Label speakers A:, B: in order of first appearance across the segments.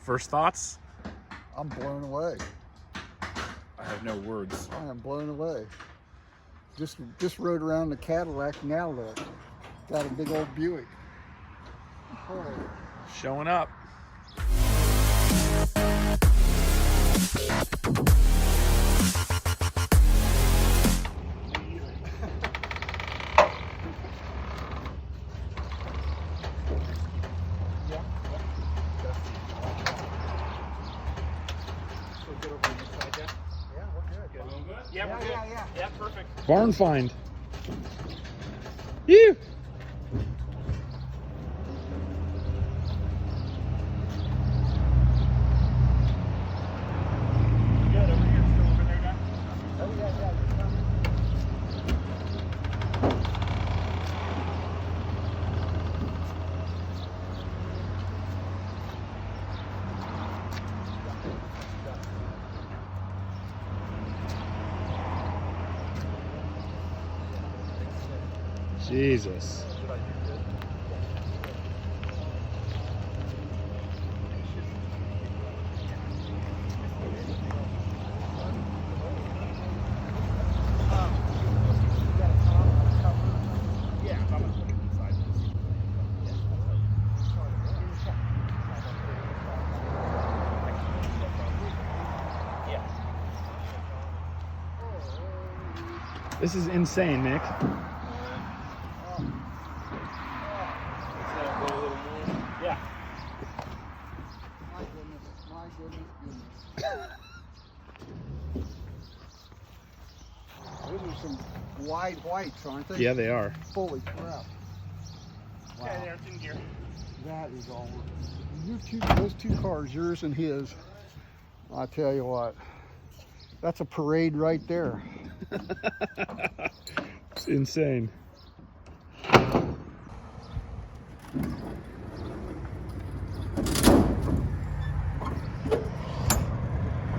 A: First thoughts?
B: I'm blown away.
A: I have no words.
B: I am blown away. Just rode around the Cadillac. Now look, got a big old Buick. Oh.
A: Showing up.
C: Yeah, we're good. Yeah, perfect.
A: Barn find. You.
C: Good, over here, still over there, guy?
B: Oh, yeah.
A: Jesus.
C: Yeah, I'm gonna put it inside. Yeah.
A: This is insane, Nick.
C: Yeah.
B: My goodness. Those are some wide whites, aren't they?
A: Yeah, they are.
B: Holy crap. Wow.
C: Yeah, there, it's in gear.
B: That is all. Those two cars, yours and his, I tell you what, that's a parade right there.
A: It's insane.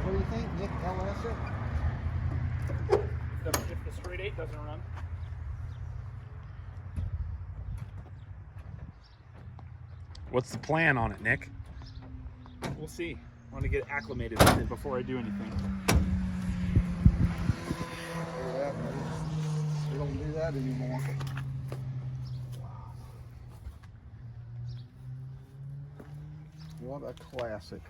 B: What do you think, Nick? LS it?
C: If the straight 8 doesn't run.
A: What's the plan on it, Nick?
C: We'll see. I want to get acclimated with it before I do anything.
B: Yeah, we don't do that anymore. What a classic.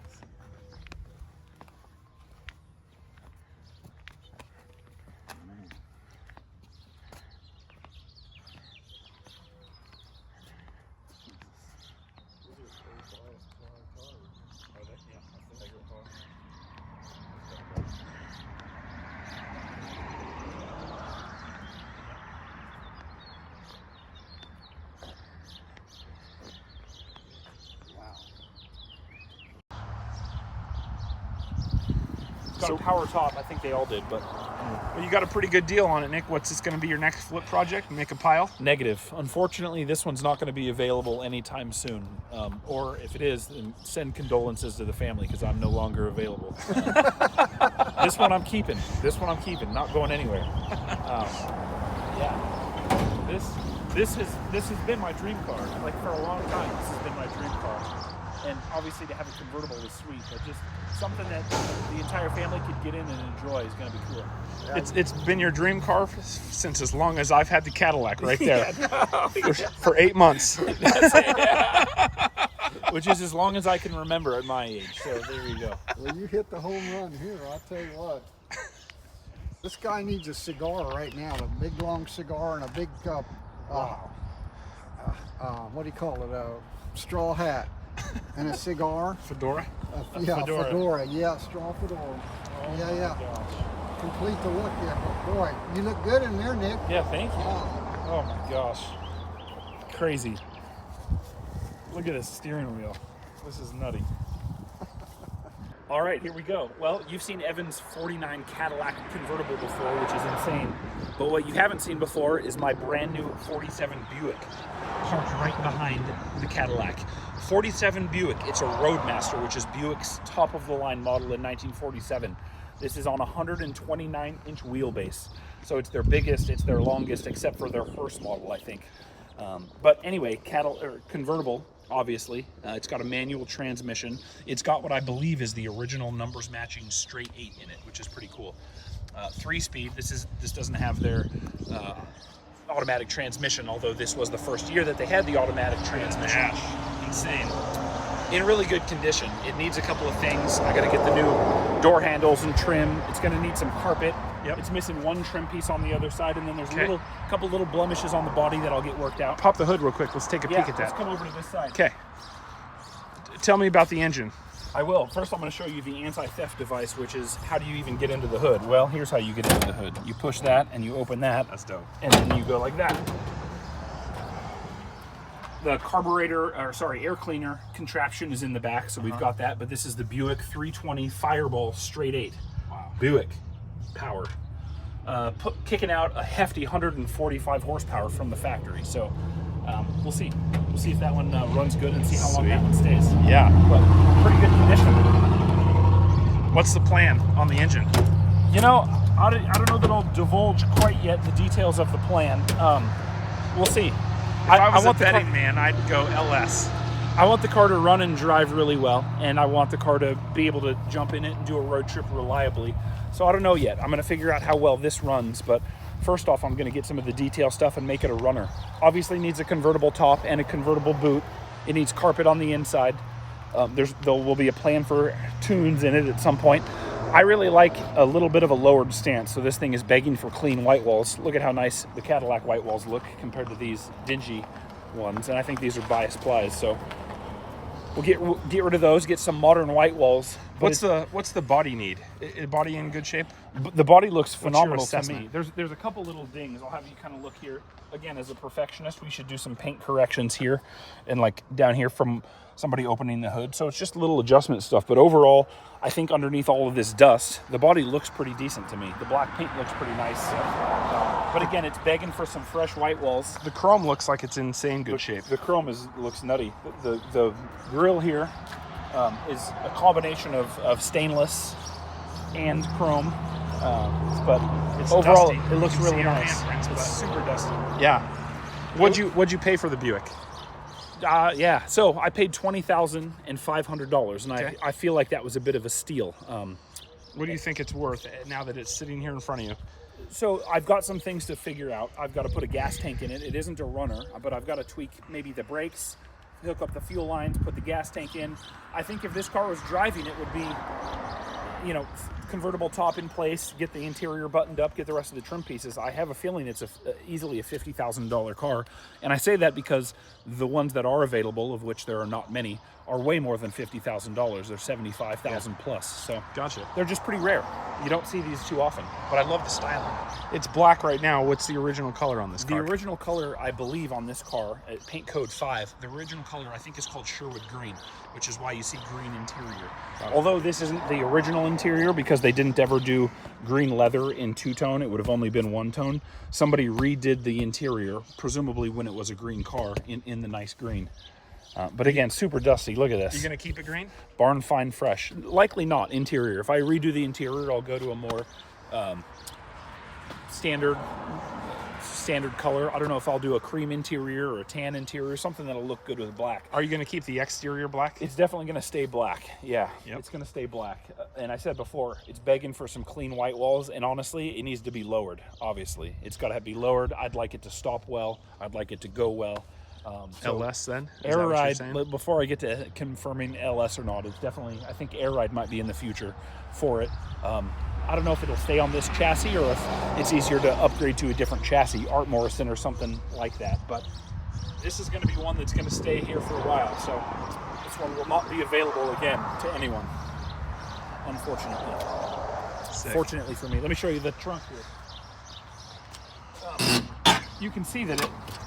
C: It's got a power top. I think they all did, but
A: Well, you got a pretty good deal on it, Nick. What's this going to be your next flip project? Make a pile?
C: negative. Unfortunately, this one's not going to be available anytime soon. Or if it is, then send condolences to the family because I'm no longer available. This one I'm keeping. Not going anywhere. Yeah. This has been my dream car. Like for a long time, this has been my dream car. And obviously to have a convertible is sweet, but just something that the entire family could get in and enjoy is going to be cool.
A: It's been your dream car since as long as I've had the Cadillac right there. For 8 months.
C: Which is as long as I can remember at my age. So there you go.
B: Well, you hit the home run here, I'll tell you what. This guy needs a cigar right now, a big long cigar and a big, what do you call it, straw hat and a cigar.
A: Fedora?
B: Yeah, fedora. Yeah, straw fedora.
C: Oh
B: Yeah.
C: Gosh.
B: Complete the look there. But boy, you look good in there, Nick.
C: Yeah, thank you.
B: Wow.
C: Oh my gosh. Crazy. Look at this steering wheel. This is nutty. All right, here we go. Well, you've seen Evan's 49 Cadillac convertible before, which is insane. But what you haven't seen before is my brand new 47 Buick, parked right behind the Cadillac. 47 Buick, it's a Roadmaster, which is Buick's top of the line model in 1947. This is on a 129-inch wheelbase. So it's their biggest, it's their longest, except for their Hearst model, I think. But anyway, convertible. obviously. It's got a manual transmission. It's got what I believe is the original numbers matching straight 8 in it, which is pretty cool. 3-speed. This doesn't have their automatic transmission, although this was the first year that they had the automatic transmission.
A: Insane.
C: In really good condition. It needs a couple of things. I got to get the new door handles and trim. It's going to need some carpet.
A: Yep.
C: It's missing one trim piece on the other side, and then there's a couple little blemishes on the body that I'll get worked out.
A: Pop the hood real quick. Let's take a peek at that.
C: Let's come over to this side.
A: Okay. Tell me about the engine.
C: I will. First, I'm going to show you the anti-theft device, which is how do you even get into the hood? Well, here's how you get into the hood. You push that, and you open that.
A: That's dope.
C: And then you go like that. The air cleaner contraption is in the back, so we've got that. But this is the Buick 320 Fireball straight 8.
A: Wow.
C: Buick powered. Kicking out a hefty 145 horsepower from the factory. So we'll see. We'll see if that one runs good and see how long that one stays.
A: Yeah.
C: But pretty good condition.
A: What's the plan on the engine?
C: You know, I don't know that I'll divulge quite yet the details of the plan. We'll see.
A: If I was a betting man, I'd go LS.
C: I want the car to run and drive really well, and I want the car to be able to jump in it and do a road trip reliably. So I don't know yet. I'm going to figure out how well this runs, but first off, I'm going to get some of the detail stuff and make it a runner. Obviously needs a convertible top and a convertible boot. It needs carpet on the inside. There will be a plan for tunes in it at some point. I really like a little bit of a lowered stance, so this thing is begging for clean white walls. Look at how nice the Cadillac white walls look compared to these dingy ones, and I think these are bias plies, so we'll get rid of those, get some modern white walls.
A: What's the body need? Is body in good shape?
C: The body looks phenomenal to
A: assessment?
C: me. There's a couple little dings. I'll have you kind of look here. Again, as a perfectionist, we should do some paint corrections here and like down here from somebody opening the hood. So it's just little adjustment stuff. But overall, I think underneath all of this dust, the body looks pretty decent to me. The black paint looks pretty nice. But again, it's begging for some fresh white walls.
A: The chrome looks like it's in insane good shape.
C: The chrome looks nutty. The grill here is a combination of stainless and chrome. But
A: It's
C: overall,
A: dusty.
C: it looks
A: You can
C: really
A: see our
C: nice.
A: handprints, but-
C: It's super dusty.
A: Yeah. What'd you pay for the Buick?
C: Yeah, so I paid $20,500, and
A: Okay.
C: I feel like that was a bit of a steal.
A: What do you think it's worth now that it's sitting here in front of you?
C: So I've got some things to figure out. I've got to put a gas tank in it. It isn't a runner, but I've got to tweak maybe the brakes, hook up the fuel lines, put the gas tank in. I think if this car was driving, it would be, convertible top in place, get the interior buttoned up, get the rest of the trim pieces. I have a feeling it's easily a $50,000 car. And I say that because the ones that are available, of which there are not many, are way more than $50,000. They're $75,000 plus. So
A: Gotcha.
C: they're just pretty rare. You don't see these too often.
A: But I love the styling. It's black right now. What's the original color on this
C: The
A: car?
C: original color, I believe, on this car, at paint code 5, the original color I think is called Sherwood Green, which is why you see green interior. Although this isn't the original interior because they didn't ever do green leather in two-tone, it would have only been one-tone. Somebody redid the interior, presumably when it was a green car, in the nice green. But again, super dusty. Look at this.
A: You gonna keep it green?
C: Barn fine fresh. Likely not interior. If I redo the interior, I'll go to a more standard color. I don't know if I'll do a cream interior or a tan interior, something that'll look good with black.
A: Are you gonna keep the exterior black?
C: It's definitely going to stay black. Yeah,
A: Yep.
C: It's going to stay black. And I said before, it's begging for some clean white walls. And honestly, it needs to be lowered. Obviously, it's got to be lowered. I'd like it to stop well. I'd like it to go well.
A: LS then? Is
C: Air
A: that what you're
C: ride.
A: saying?
C: Before I get to confirming LS or not, it's definitely. I think air ride might be in the future for it. I don't know if it'll stay on this chassis or if it's easier to upgrade to a different chassis, Art Morrison or something like that. But this is going to be one that's going to stay here for a while. So this one will not be available again to anyone, unfortunately.
A: Sick.
C: Fortunately for me. Let me show you the trunk here. You can see that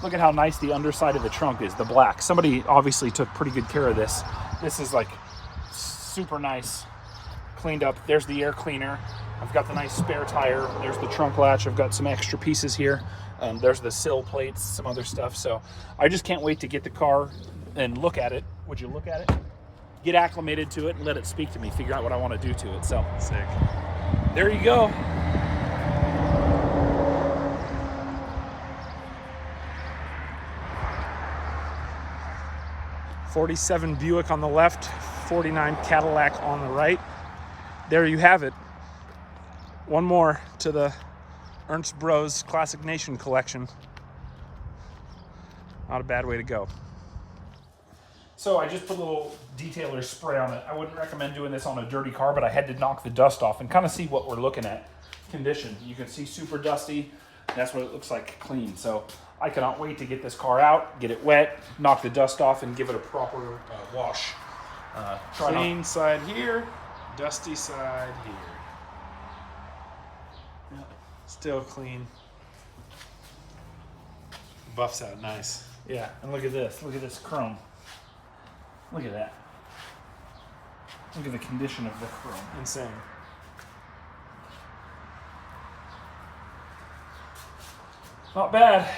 C: look at how nice the underside of the trunk is, the black. Somebody obviously took pretty good care of this. This is like super nice, cleaned up. There's the air cleaner. I've got the nice spare tire. There's the trunk latch. I've got some extra pieces here. There's the sill plates, some other stuff. So I just can't wait to get the car and look at it. Would you look at it? Get acclimated to it and let it speak to me, figure out what I want to do to it. So
A: Sick.
C: there you go.
A: 47 Buick on the left, 49 Cadillac on the right. There you have it. One more to the Ernst Bros Classic Nation collection. Not a bad way to go.
C: So I just put a little detailer spray on it. I wouldn't recommend doing this on a dirty car, but I had to knock the dust off and kind of see what we're looking at. Condition. You can see super dusty. That's what it looks like clean. So I cannot wait to get this car out, get it wet, knock the dust off, and give it a proper wash.
A: Clean side here, dusty side here. Yep. Still clean. Buffs out nice.
C: Yeah, and look at this. Look at this chrome. Look at that. Look at the condition of the chrome.
A: Insane.
C: Not bad.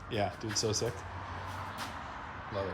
A: Yeah, dude, so sick. Love it.